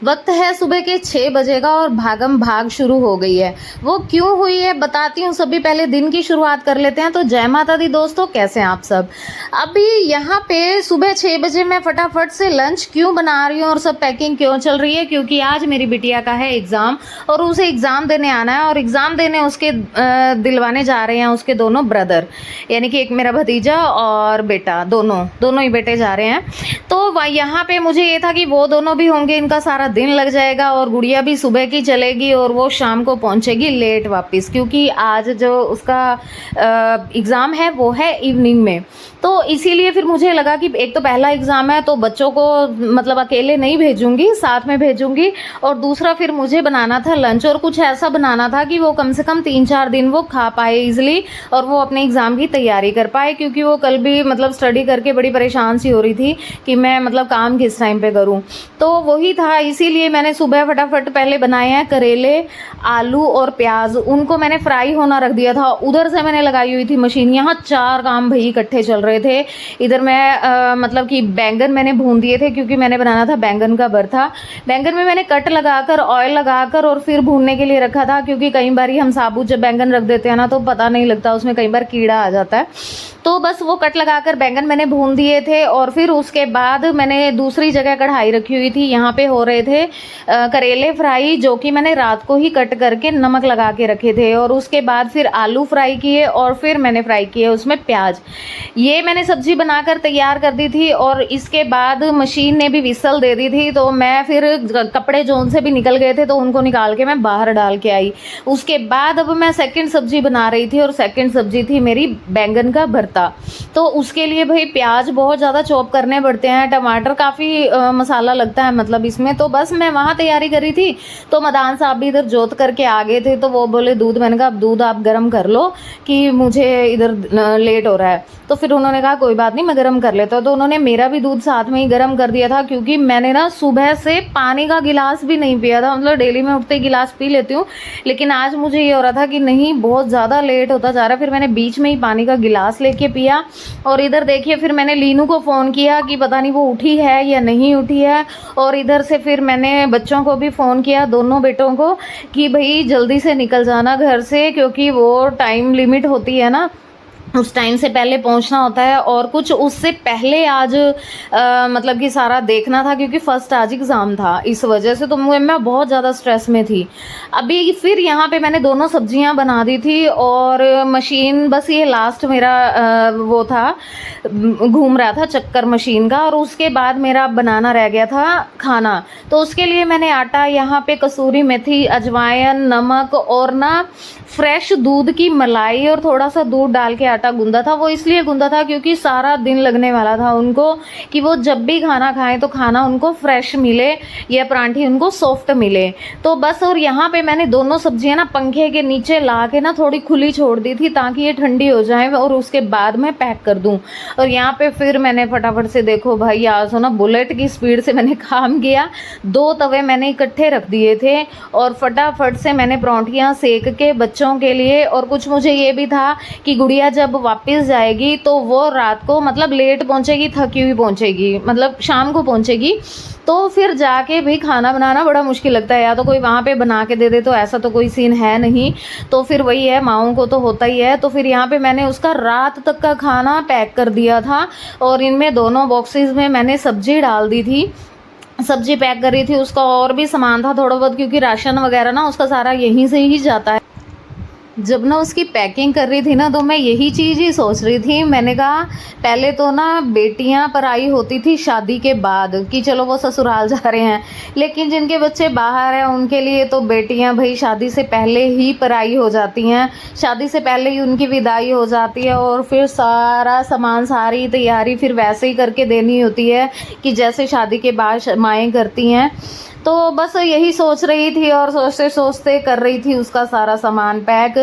वक्त है सुबह के 6 बजे का और भागम भाग शुरू हो गई है। वो क्यों हुई है बताती हूँ। सभी पहले दिन की शुरुआत कर लेते हैं। तो जय माता दी दोस्तों, कैसे हैं आप सब। अभी यहाँ पे सुबह 6 बजे मैं फटाफट से लंच क्यों बना रही हूँ और सब पैकिंग क्यों चल रही है, क्योंकि आज मेरी बिटिया का है एग्ज़ाम और उसे एग्ज़ाम देने आना है। और एग्ज़ाम देने उसके दिलवाने जा रहे हैं उसके दोनों ब्रदर, यानी कि एक मेरा भतीजा और बेटा, दोनों ही बेटे जा रहे हैं। तो यहाँ पे मुझे ये था कि वो दोनों भी होंगे, इनका सारा दिन लग जाएगा और गुड़िया भी सुबह की चलेगी और वो शाम को पहुंचेगी लेट वापस, क्योंकि आज जो उसका एग्ज़ाम है वो है इवनिंग में। तो इसीलिए फिर मुझे लगा कि एक तो पहला एग्ज़ाम है तो बच्चों को मतलब अकेले नहीं भेजूंगी, साथ में भेजूंगी। और दूसरा फिर मुझे बनाना था लंच, और कुछ ऐसा बनाना था कि वो कम से कम 3-4 दिन वो खा पाए इजली और वो अपने एग्ज़ाम की तैयारी कर पाए, क्योंकि वो कल भी मतलब स्टडी करके बड़ी परेशान सी हो रही थी कि मैं मतलब काम किस टाइम पे करूं। तो वही था, इसीलिए मैंने सुबह फटाफट पहले बनाए हैं करेले, आलू और प्याज। उनको मैंने फ्राई होना रख दिया था। उधर से मैंने लगाई हुई थी मशीन। यहाँ 4 काम भाई इकट्ठे चल रहे थे। इधर मैं मतलब कि बैंगन मैंने भून दिए थे, क्योंकि मैंने बनाना था बैंगन का भरता। बैंगन में मैंने कट लगाकर ऑयल लगाकर और फिर भूनने के लिए रखा था, क्योंकि कई बार हम साबुत जब बैंगन रख देते हैं ना तो पता नहीं लगता, उसमें कई बार कीड़ा आ जाता है। तो बस वो कट लगाकर बैंगन मैंने भून दिए थे। और फिर उसके बाद मैंने दूसरी जगह कढ़ाई रखी हुई थी। यहाँ पे हो रहे थे करेले फ्राई, जो कि मैंने रात को ही कट करके नमक लगा के रखे थे। और उसके बाद फिर आलू फ्राई किए और फिर मैंने फ्राई किए उसमें प्याज। ये मैंने सब्जी बनाकर तैयार कर दी थी। और इसके बाद मशीन ने भी विसल दे दी थी, तो मैं फिर कपड़े जोन से भी निकल गए थे तो उनको निकाल के मैं बाहर डाल के आई। उसके बाद अब मैं सेकंड सब्जी बना रही थी और सेकंड सब्जी थी मेरी बैंगन का भरता। तो उसके लिए भाई प्याज बहुत ज़्यादा चॉप करने पड़ते हैं, टमाटर काफ़ी मसाला लगता है मतलब इसमें। तो बस मैं वहाँ तैयारी करी थी तो मदान साहब भी इधर जोत करके आ गए थे। तो वो बोले दूध, मैंने कहा अब दूध आप गर्म कर लो कि मुझे इधर लेट हो रहा है। तो फिर उन्होंने कहा कोई बात नहीं, मैं गर्म कर लेता हूँ। तो उन्होंने मेरा भी दूध साथ में ही गर्म कर दिया था, क्योंकि मैंने ना सुबह से पानी का गिलास भी नहीं पिया था। मतलब डेली मैं उठते ही गिलास पी लेती हूँ, लेकिन आज मुझे ये हो रहा था कि नहीं, बहुत ज़्यादा लेट होता जा रहा है। फिर मैंने बीच में ही पानी का गिलास लेके पिया। और इधर देखिए फिर मैंने लीनू को फ़ोन किया कि पता नहीं वो उठी है या नहीं उठी है। और इधर से फिर मैंने बच्चों को भी फ़ोन किया, दोनों बेटों को, कि भाई जल्दी से निकल जाना घर से, क्योंकि वो टाइम लिमिट होती है ना, उस टाइम से पहले पहुंचना होता है। और कुछ उससे पहले आज मतलब कि सारा देखना था, क्योंकि फर्स्ट आज एग्ज़ाम था, इस वजह से तो मैं बहुत ज़्यादा स्ट्रेस में थी। अभी फिर यहाँ पे मैंने दोनों सब्जियां बना दी थी और मशीन, बस ये लास्ट मेरा वो था, घूम रहा था चक्कर मशीन का। और उसके बाद मेरा बनाना रह गया था खाना। तो उसके लिए मैंने आटा, यहाँ पे कसूरी मेथी, अजवाइन, नमक और ना फ्रेश दूध की मलाई और थोड़ा सा दूध डाल के आटा गूंदा था। वो इसलिए गूंदा था क्योंकि सारा दिन लगने वाला था उनको, कि वो जब भी खाना खाएं तो खाना उनको फ्रेश मिले या परांठी उनको सॉफ्ट मिले। तो बस, और यहाँ पे मैंने दोनों सब्जियां ना पंखे के नीचे ला के ना थोड़ी खुली छोड़ दी थी, ताकि ये ठंडी हो जाए और उसके बाद मैं पैक कर दूँ। और यहाँ पे फिर मैंने फटाफट से, देखो भाई आज हो ना बुलेट की स्पीड से मैंने काम किया। 2 तवे मैंने इकट्ठे रख दिए थे और फटाफट से मैंने परांठियाँ सेक के बच्चों के लिए। और कुछ मुझे ये भी था कि गुड़िया जब वापस जाएगी तो वो रात को मतलब लेट पहुंचेगी, थकी हुई पहुंचेगी, मतलब शाम को पहुंचेगी। तो फिर जाके भी खाना बनाना बड़ा मुश्किल लगता है, या तो कोई वहाँ पे बना के दे दे, तो ऐसा तो कोई सीन है नहीं। तो फिर वही है, माओं को तो होता ही है। तो फिर यहाँ पे मैंने उसका रात तक का खाना पैक कर दिया था और इनमें दोनों बॉक्सेस में मैंने सब्जी डाल दी थी, सब्जी पैक कर रही थी। उसका और भी सामान था थोड़ा बहुत, क्योंकि राशन वगैरह ना उसका सारा यहीं से ही जाता है। जब ना उसकी पैकिंग कर रही थी ना, तो मैं यही चीज़ ही सोच रही थी। मैंने कहा पहले तो ना बेटियां पराई होती थी शादी के बाद, कि चलो वो ससुराल जा रहे हैं, लेकिन जिनके बच्चे बाहर हैं उनके लिए तो बेटियां भाई शादी से पहले ही पराई हो जाती हैं, शादी से पहले ही उनकी विदाई हो जाती है। और फिर सारा सामान, सारी तैयारी फिर वैसे ही करके देनी होती है कि जैसे शादी के बाद माएँ करती हैं। तो बस यही सोच रही थी और सोचते सोचते कर रही थी उसका सारा सामान पैक।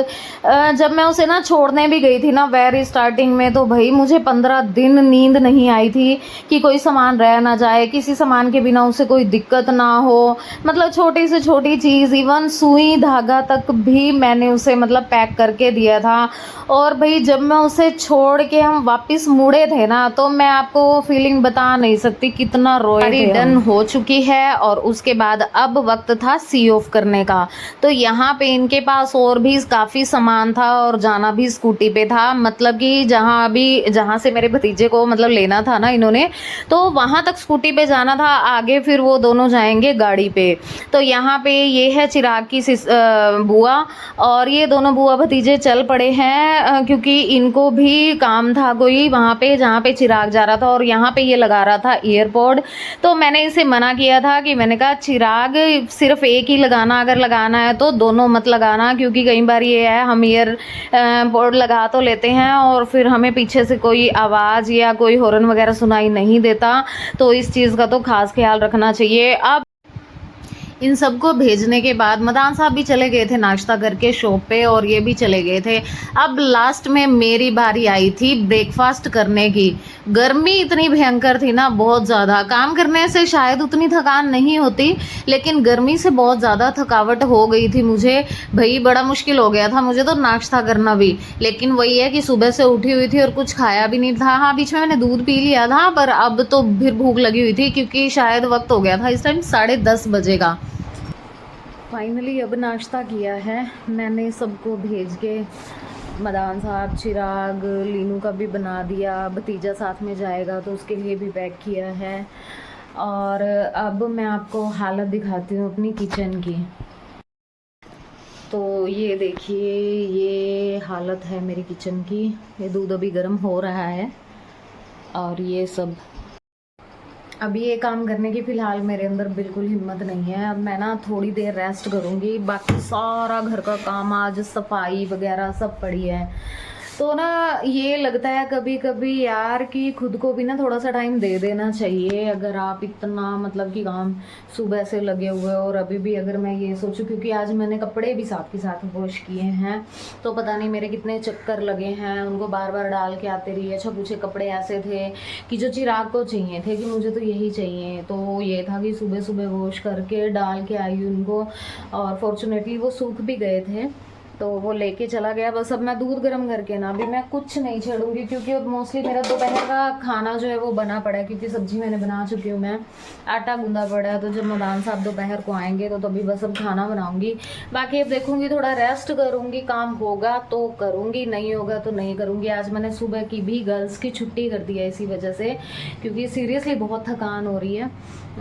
जब मैं उसे ना छोड़ने भी गई थी ना वेरी स्टार्टिंग में, तो भाई मुझे 15 दिन नींद नहीं आई थी कि कोई सामान रह ना जाए, किसी सामान के बिना उसे कोई दिक्कत ना हो। मतलब छोटी से छोटी चीज़, इवन सुई धागा तक भी मैंने उसे मतलब पैक करके दिया था। और भाई जब मैं उसे छोड़ के हम वापस मुड़े थे ना, तो मैं आपको वो फीलिंग बता नहीं सकती कितना रोए थे। डन हो चुकी है और उसके के बाद अब वक्त था सी ऑफ करने का। तो यहाँ पे इनके पास और भी काफ़ी सामान था और जाना भी स्कूटी पे था, मतलब कि जहाँ से मेरे भतीजे को मतलब लेना था ना इन्होंने, तो वहाँ तक स्कूटी पे जाना था, आगे फिर वो दोनों जाएंगे गाड़ी पे। तो यहाँ पे ये है चिराग की बुआ, और ये दोनों बुआ भतीजे चल पड़े हैं क्योंकि इनको भी काम था कोई वहाँ पे जहाँ पे चिराग जा रहा था, और यहाँ पे ये लगा रहा था ईयरपॉड। तो मैंने इसे मना किया था कि मैंने कहा चिराग सिर्फ एक ही लगाना, अगर लगाना है तो दोनों मत लगाना, क्योंकि कई बार ये है हम ईयर पोड लगा तो लेते हैं और फिर हमें पीछे से कोई आवाज़ या कोई हॉर्न वगैरह सुनाई नहीं देता, तो इस चीज़ का तो खास ख्याल रखना चाहिए। अब इन सबको भेजने के बाद मदान साहब भी चले गए थे नाश्ता करके शॉप पे, और ये भी चले गए थे। अब लास्ट में मेरी बारी आई थी ब्रेकफास्ट करने की। गर्मी इतनी भयंकर थी ना, बहुत ज़्यादा। काम करने से शायद उतनी थकान नहीं होती, लेकिन गर्मी से बहुत ज़्यादा थकावट हो गई थी मुझे। भाई बड़ा मुश्किल हो गया था मुझे तो नाश्ता करना भी, लेकिन वही है कि सुबह से उठी हुई थी और कुछ खाया भी नहीं था। हाँ, बीच में मैंने दूध पी लिया था, पर अब तो फिर भूख लगी हुई थी क्योंकि शायद वक्त हो गया था इस टाइम 10:30 बजे का। फाइनली अब नाश्ता किया है मैंने, सबको भेज के मदान साहब, चिराग, लीनू का भी बना दिया, भतीजा साथ में जाएगा तो उसके लिए भी पैक किया है। और अब मैं आपको हालत दिखाती हूँ अपनी किचन की। तो ये देखिए, ये हालत है मेरी किचन की। ये दूध अभी गर्म हो रहा है और ये सब। अभी ये काम करने की फ़िलहाल मेरे अंदर बिल्कुल हिम्मत नहीं है। अब मैं ना थोड़ी देर रेस्ट करूँगी, बाकी सारा घर का काम, आज सफाई वगैरह सब पड़ी है। तो ना ये लगता है कभी कभी यार कि खुद को भी ना थोड़ा सा टाइम दे देना चाहिए। अगर आप इतना मतलब कि काम सुबह से लगे हुए और अभी भी अगर मैं ये सोचूं, क्योंकि आज मैंने कपड़े भी साथ के साथ वॉश किए हैं, तो पता नहीं मेरे कितने चक्कर लगे हैं, उनको बार बार डाल के आते रही। अच्छा, कुछ कपड़े ऐसे थे कि जो चिराग को चाहिए थे कि मुझे तो यही चाहिए, तो ये था कि सुबह सुबह वॉश करके डाल के आई उनको, और फॉर्चुनेटली वो सूख भी गए थे, तो वो लेके चला गया। बस अब मैं दूध गर्म करके ना अभी मैं कुछ नहीं छेड़ूंगी, क्योंकि अब मोस्टली मेरा दोपहर का खाना जो है वो बना पड़ा है, क्योंकि सब्जी मैंने बना चुकी हूँ, मैं आटा गूंदा पड़ा है। तो जब मदान साहब दोपहर को आएंगे तो तभी बस अब खाना बनाऊंगी। बाकी अब देखूंगी, थोड़ा रेस्ट करूंगी, काम होगा तो करूंगी, नहीं होगा तो नहीं करूंगी। आज मैंने सुबह की भी गर्ल्स की छुट्टी कर दी है इसी वजह से, क्योंकि सीरियसली बहुत थकान हो रही है।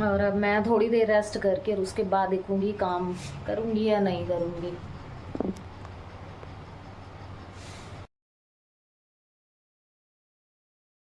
और अब मैं थोड़ी देर रेस्ट करके उसके बाद देखूंगी काम करूंगी या नहीं करूंगी।